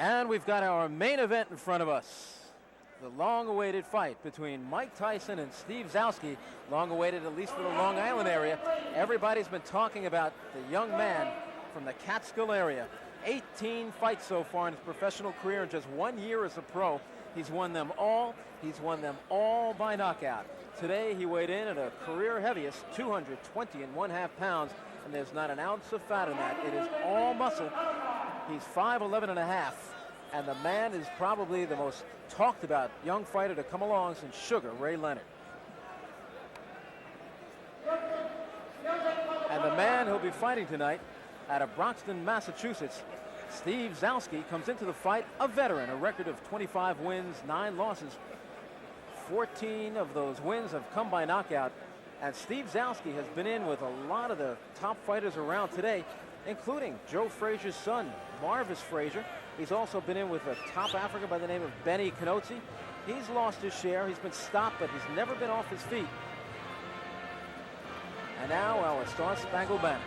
And we've got our main event in front of us. The long-awaited fight between Mike Tyson and Steve Zouski. Long-awaited, at least for the Long Island area. Everybody's been talking about the young man from the Catskill area. 18 fights so far in his professional career in just 1 year as a pro. He's won them all. He's won them all by knockout. Today he weighed in at a career heaviest, 220.5 pounds, and there's not an ounce of fat in that. It is all muscle. He's 5'11.5", and the man is probably the most talked about young fighter to come along since Sugar Ray Leonard. And the man who'll be fighting tonight out of Broxton, Massachusetts, Steve Zouski, comes into the fight a veteran, a record of 25 wins, 9 losses. 14 of those wins have come by knockout. And Steve Zouski has been in with a lot of the top fighters around today, including Joe Frazier's son, Marvis Frazier. He's also been in with a top African by the name of Benny Canozzi. He's lost his share. He's been stopped, but he's never been off his feet. And now our Star Spangled Banner.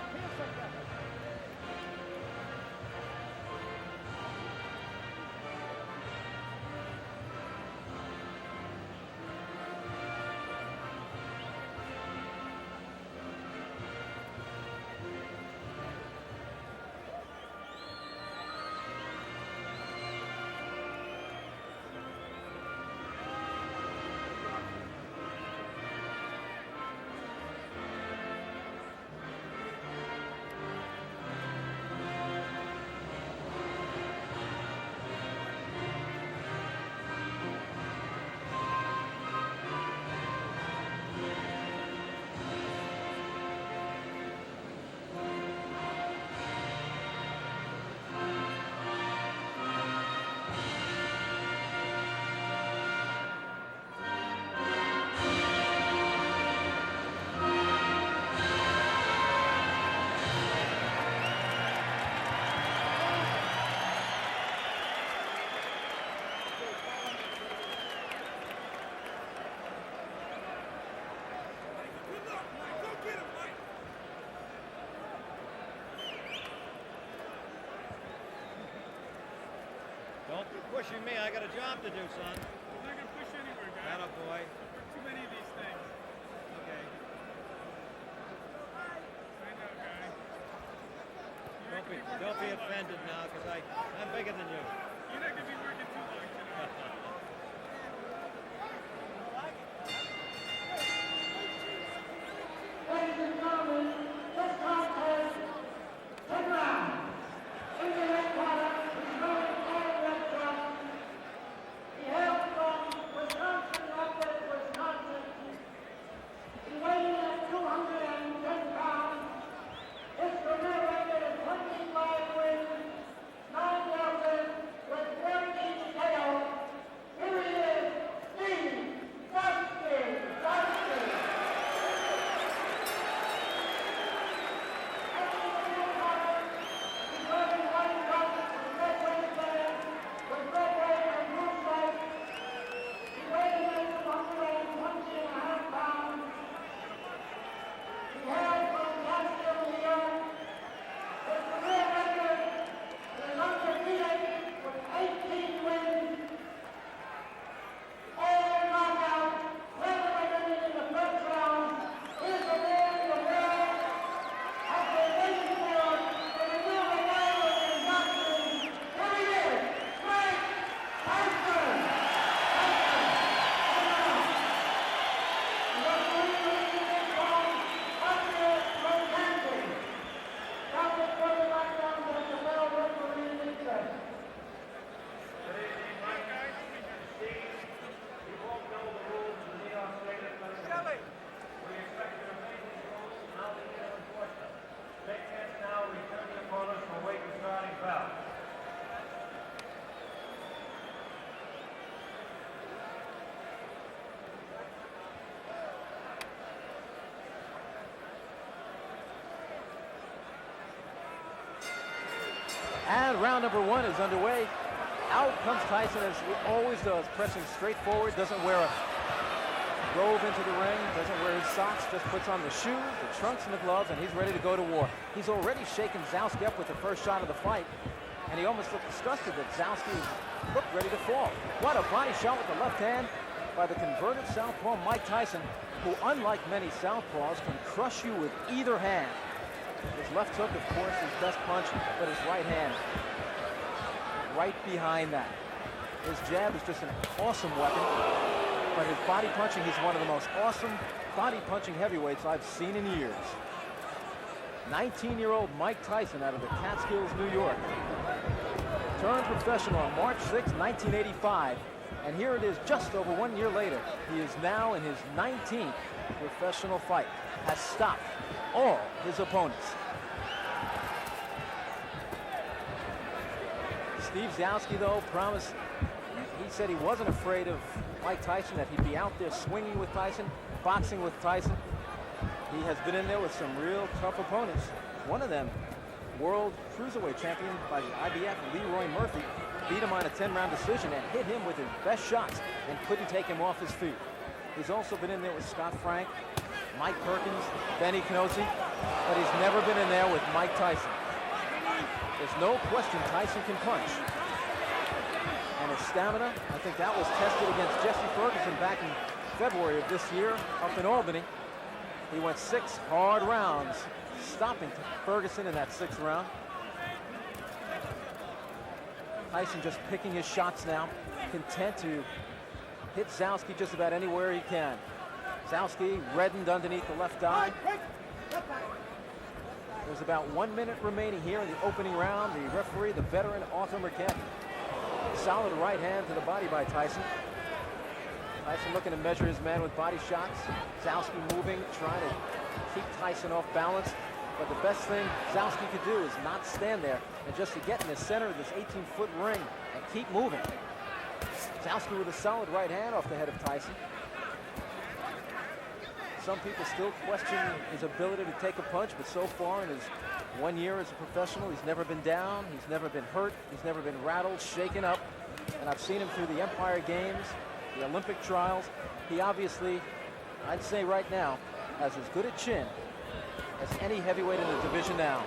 Don't be pushing me. I got a job to do, son. I'm not going to push anywhere, guy. Atta boy. Too many of these things. Okay. I know, guy. Don't be offended now, because I'm bigger than you. You're not going to be working too long tonight. Ladies and gentlemen, this contest, 10 rounds. In the red corner, he's wearing all red trunks. He hails from Wisconsin, Rapids, Wisconsin. He weighed in at 210 pounds. His career record is 25 wins, 9 losses, with 13 KOs. Here he is, Steve Zouski. And round number 1 is underway. Out comes Tyson, as he always does, pressing straight forward, doesn't wear a robe into the ring, doesn't wear his socks, just puts on the shoes, the trunks, and the gloves, and he's ready to go to war. He's already shaken Zouski up with the first shot of the fight. and he almost looked disgusted that Zouski looked ready to fall. What a body shot with the left hand by the converted southpaw Mike Tyson, who, unlike many southpaws, can crush you with either hand. His left hook, of course, his best punch, but his right hand right behind that. His jab is just an awesome weapon, but his body punching, he's one of the most awesome body punching heavyweights I've seen in years. 19-year-old Mike Tyson out of the Catskills, New York. Turned professional on March 6, 1985. And here it is just over 1 year later. He is now in his 19th professional fight. Has stopped all his opponents. Steve Zouski, though, promised, he said he wasn't afraid of Mike Tyson, that he'd be out there swinging with Tyson, boxing with Tyson. He has been in there with some real tough opponents. One of them, world cruiserweight champion by the IBF, Leroy Murphy, beat him on a 10-round decision and hit him with his best shots and couldn't take him off his feet. He's also been in there with Scott Frank, Mike Perkins, Benny Canosi, but he's never been in there with Mike Tyson. There's no question Tyson can punch. And his stamina, I think that was tested against Jesse Ferguson back in February of this year up in Albany. He went 6 hard rounds, stopping Ferguson in that 6th round. Tyson just picking his shots now, content to hit Zouski just about anywhere he can. Zouski reddened underneath the left eye. There's about 1 minute remaining here in the opening round. The referee, the veteran Arthur McCann. Solid right hand to the body by Tyson. Tyson looking to measure his man with body shots. Zouski moving, trying to keep Tyson off balance. But the best thing Zouski could do is not stand there and just to get in the center of this 18-foot ring and keep moving. Zouski with a solid right hand off the head of Tyson. Some people still question his ability to take a punch, but so far in his 1 year as a professional, he's never been down, he's never been hurt, he's never been rattled, shaken up. And I've seen him through the Empire Games, the Olympic trials. He obviously, I'd say right now, has as good a chin as any heavyweight in the division now.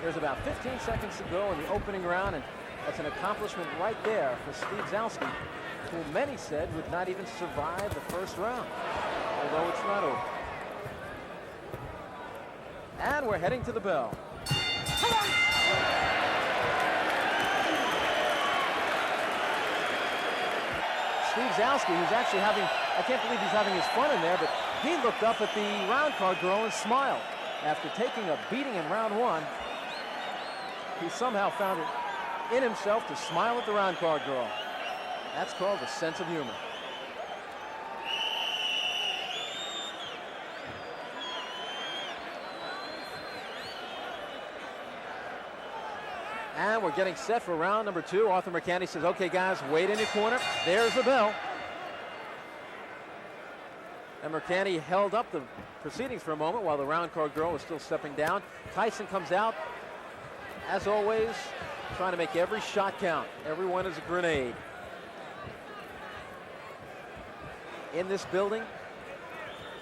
There's about 15 seconds to go in the opening round, and that's an accomplishment right there for Steve Zouski, who many said would not even survive the first round, although it's not over. And we're heading to the bell. Steve Zouski, who's actually having, I can't believe he's having his fun in there, but he looked up at the round card girl and smiled. After taking a beating in round 1, he somehow found it in himself to smile at the round card girl. That's called a sense of humor. And we're getting set for round number 2. Arthur McCanny says, okay, guys, wait in your corner. There's the bell. And McCanny held up the proceedings for a moment while the round card girl was still stepping down. Tyson comes out, as always, trying to make every shot count. Every one is a grenade. In this building,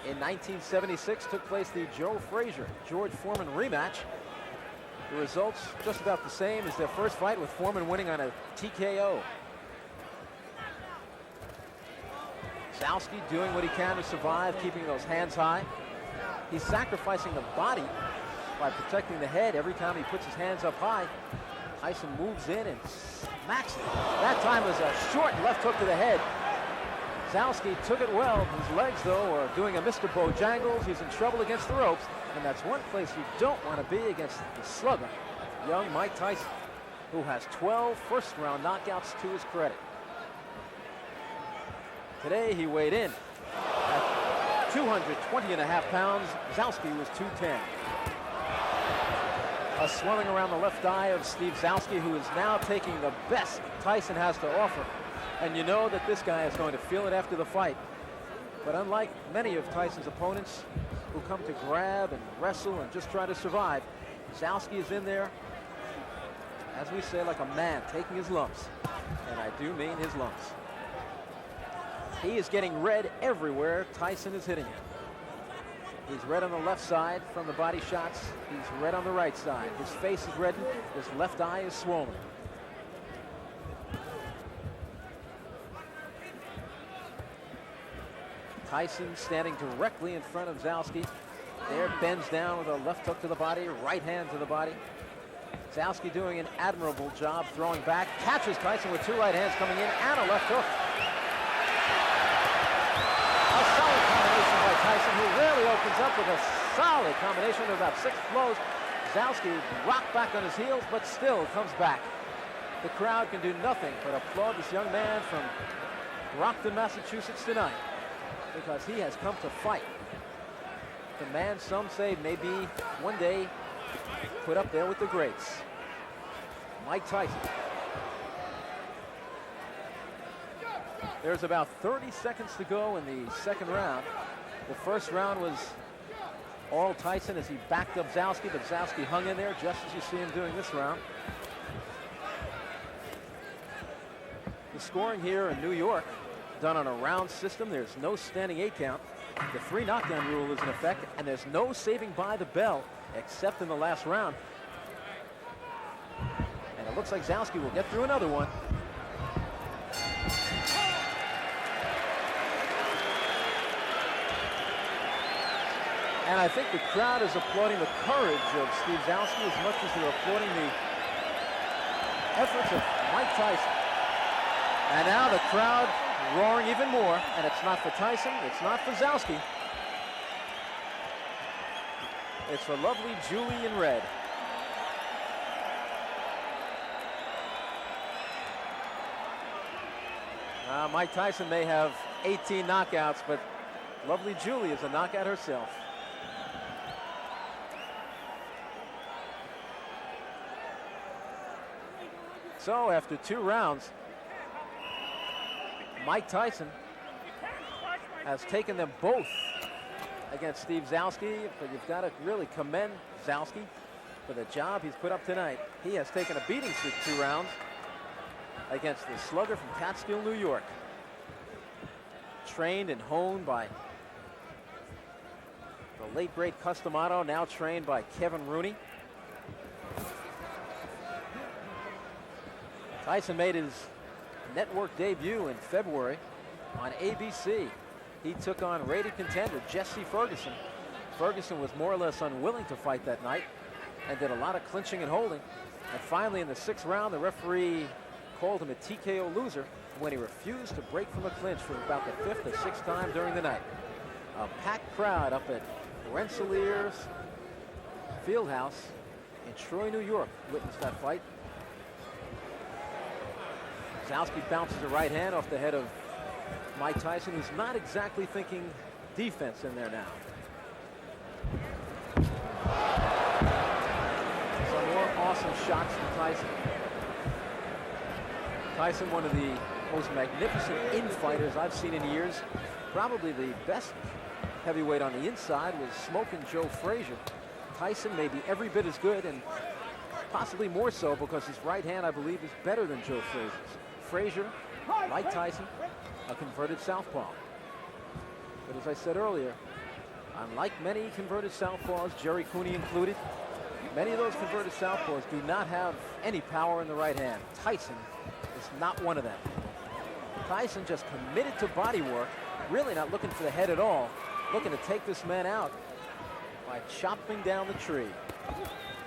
in 1976, took place the Joe Frazier, George Foreman rematch. The results just about the same as their first fight, with Foreman winning on a TKO. Zouski doing what he can to survive, keeping those hands high. He's sacrificing the body by protecting the head every time he puts his hands up high. Tyson moves in and smacks it. That time was a short left hook to the head. Zouski took it well. His legs, though, are doing a Mr. Bojangles. He's in trouble against the ropes, and that's one place you don't want to be against the slugger, young Mike Tyson, who has 12 first-round knockouts to his credit. Today, he weighed in at 220.5 pounds. Zouski was 210. A swelling around the left eye of Steve Zouski, who is now taking the best Tyson has to offer. And you know that this guy is going to feel it after the fight. But unlike many of Tyson's opponents who come to grab and wrestle and just try to survive, Zouski is in there, as we say, like a man, taking his lumps. And I do mean his lumps. He is getting red everywhere Tyson is hitting him. He's red on the left side from the body shots. He's red on the right side. His face is reddened. His left eye is swollen. Tyson standing directly in front of Zouski. There, bends down with a left hook to the body, right hand to the body. Zouski doing an admirable job throwing back. Catches Tyson with two right hands coming in and a left hook. A solid combination by Tyson, who rarely opens up with a solid combination of about 6 blows. Zouski rocked back on his heels, but still comes back. The crowd can do nothing but applaud this young man from Brockton, Massachusetts tonight, because he has come to fight. The man some say may be one day put up there with the greats. Mike Tyson. There's about 30 seconds to go in the second round. The first round was all Tyson as he backed up Zouski, but Zouski hung in there just as you see him doing this round. The scoring here in New York, done on a round system. There's no standing 8 count. The 3 knockdown rule is in effect, and there's no saving by the bell except in the last round. And it looks like Zouski will get through another one. And I think the crowd is applauding the courage of Steve Zouski as much as they're applauding the efforts of Mike Tyson. And now the crowd roaring even more, and it's not for Tyson, it's not for Zouski. It's for lovely Julie in red. Mike Tyson may have 18 knockouts, but lovely Julie is a knockout herself. So after 2 rounds, Mike Tyson has taken them both against Steve Zouski, but you've got to really commend Zouski for the job he's put up tonight. He has taken a beating through 2 rounds against the slugger from Catskill, New York. Trained and honed by the late great Customato, now trained by Kevin Rooney. Tyson made his network debut in February on ABC. He took on rated contender Jesse Ferguson. Ferguson was more or less unwilling to fight that night and did a lot of clinching and holding. And finally in the 6th round, the referee called him a TKO loser when he refused to break from a clinch for about the 5th or 6th time during the night. A packed crowd up at Rensselaer's Fieldhouse in Troy, New York witnessed that fight. Zouski bounces a right hand off the head of Mike Tyson, who's not exactly thinking defense in there now. Some more awesome shots from Tyson. Tyson, one of the most magnificent in-fighters I've seen in years. Probably the best heavyweight on the inside was Smokin' Joe Frazier. Tyson may be every bit as good, and possibly more so because his right hand, I believe, is better than Joe Frazier's. Frazier, like Tyson, a converted southpaw. But as I said earlier, unlike many converted southpaws, Jerry Cooney included, many of those converted southpaws do not have any power in the right hand. Tyson is not one of them. Tyson just committed to body work, really not looking for the head at all, looking to take this man out by chopping down the tree,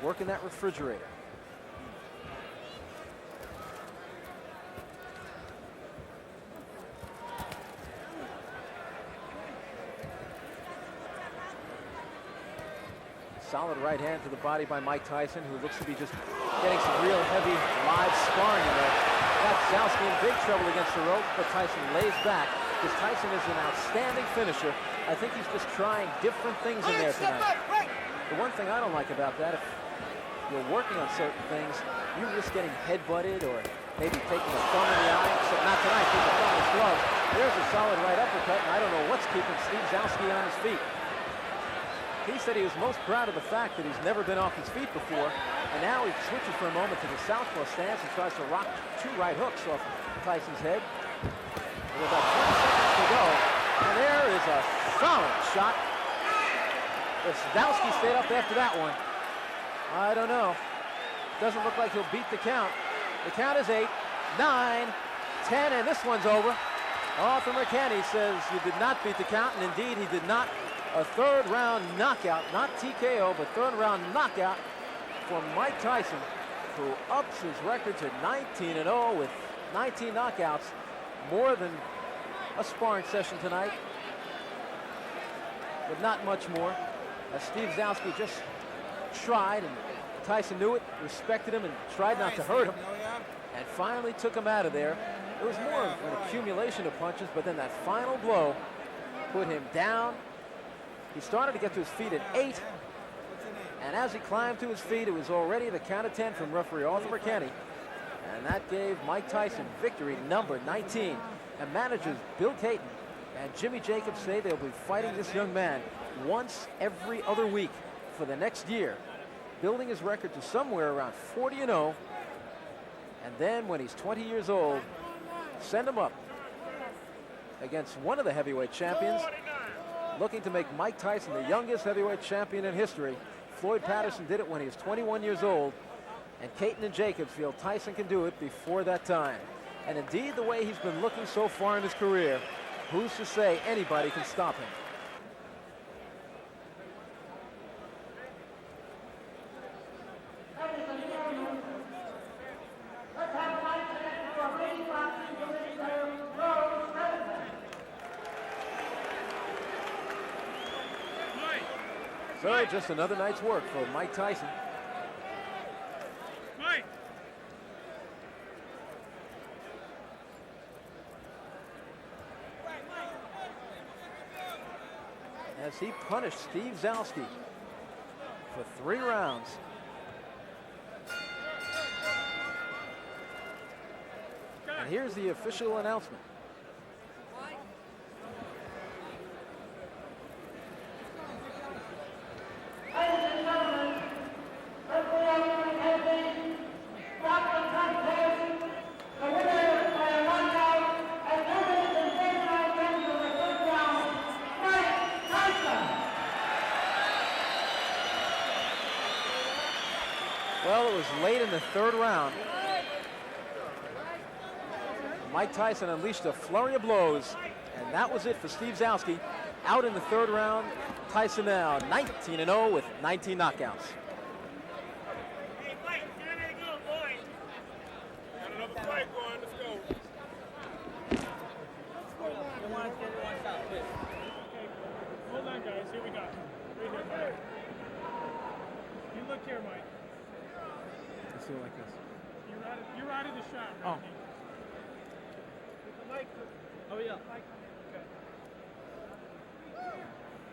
working that refrigerator. Solid right hand to the body by Mike Tyson, who looks to be just getting some real heavy live sparring in there. Got Zouski in big trouble against the rope, but Tyson lays back because Tyson is an outstanding finisher. I think he's just trying different things in there tonight. The one thing I don't like about that, if you're working on certain things, you risk getting head-butted or maybe taking a thumb in the eye, except not tonight, taking a thumb in his glove. There's a solid right uppercut, and I don't know what's keeping Steve Zouski on his feet. He said he was most proud of the fact that he's never been off his feet before, and now he switches for a moment to the southpaw stance and tries to rock 2 right hooks off Tyson's head. With about 20 seconds to go, and there is a solid shot If Zowski stayed up after that one, I don't know. Doesn't look like he'll beat the count. The count is 8, 9, 10, and this one's over. Arthur McKenney says you did not beat the count, and indeed he did not. A third-round knockout, not TKO, but third-round knockout for Mike Tyson, who ups his record to 19-0 with 19 knockouts, more than a sparring session tonight, but not much more. As Steve Zowski just tried, and Tyson knew it, respected him, and tried not to hurt him, and finally took him out of there. It was more of an accumulation of punches, but then that final blow put him down. He started to get to his feet at 8, and as he climbed to his feet, it was already the count of 10 from referee Arthur McKenney, and that gave Mike Tyson victory number 19. And managers Bill Caton and Jimmy Jacobs say they'll be fighting this young man once every other week for the next year, building his record to somewhere around 40-0, and then when he's 20 years old, send him up against one of the heavyweight champions, looking to make Mike Tyson the youngest heavyweight champion in history. Floyd Patterson did it when he was 21 years old, and Caton and Jacobs feel Tyson can do it before that time. And indeed, the way he's been looking so far in his career, who's to say anybody can stop him? So just another night's work for Mike Tyson. Mike. As he punished Steve Zowski for 3 rounds. And here's the official announcement. Well, it was late in the 3rd round. Mike Tyson unleashed a flurry of blows, and that was it for Steve Zowski. Out in the 3rd round, Tyson now 19-0 with 19 knockouts. Hey, Mike, you're ready to go, boy. Got another fight going. Let's go. Okay, hold on, guys. Here we go. Right here, Mike. You look here, Mike. Let's do it like this. You're out of the shot, right? Oh. Mike. Oh yeah. Mike. Okay.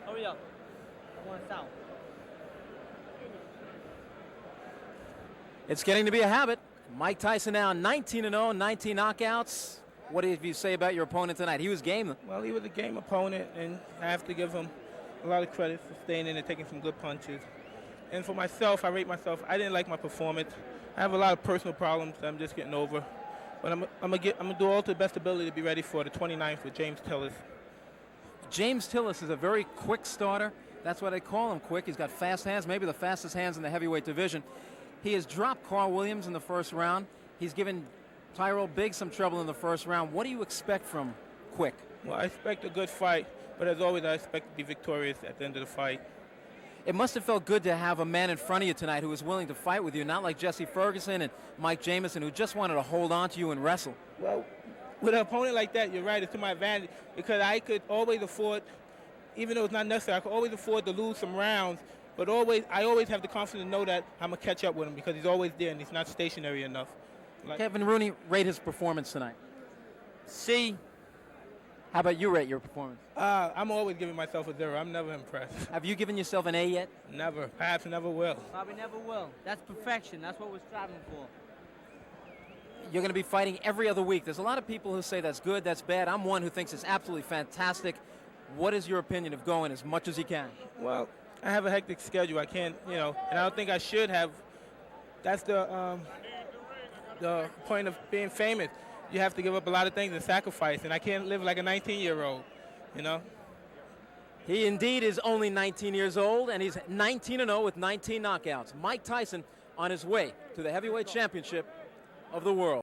Oh yeah. I want south. It's getting to be a habit. Mike Tyson now 19-0, 19 knockouts. What did you say about your opponent tonight? He was game. Well, he was a game opponent, and I have to give him a lot of credit for staying in and taking some good punches. And for myself, I rate myself. I didn't like my performance. I have a lot of personal problems that I'm just getting over. But I'm gonna do all to the best ability to be ready for the 29th with James Tillis. James Tillis is a very quick starter. That's why they call him quick. He's got fast hands, maybe the fastest hands in the heavyweight division. He has dropped Carl Williams in the 1st round. He's given Tyrell Biggs some trouble in the 1st round. What do you expect from Quick? Well, I expect a good fight, but as always, I expect to be victorious at the end of the fight. It must have felt good to have a man in front of you tonight who was willing to fight with you, not like Jesse Ferguson and Mike Jamison, who just wanted to hold on to you and wrestle. Well, with an opponent like that, you're right, it's to my advantage because I could always afford, even though it's not necessary, I could always afford to lose some rounds, but I always have the confidence to know that I'm going to catch up with him because he's always there and he's not stationary enough. Kevin Rooney, rate his performance tonight. C. How about you rate your performance? I'm always giving myself a 0. I'm never impressed. Have you given yourself an A yet? Never. Perhaps never will. Probably never will. That's perfection. That's what we're striving for. You're going to be fighting every other week. There's a lot of people who say that's good, that's bad. I'm one who thinks it's absolutely fantastic. What is your opinion of going as much as you can? Well, I have a hectic schedule. I can't, and I don't think I should have. That's the point of being famous. You have to give up a lot of things and sacrifice, and I can't live like a 19-year-old, Hey, He indeed is only 19 years old, and he's 19-0 with 19 knockouts. Mike Tyson on his way to the heavyweight championship of the world.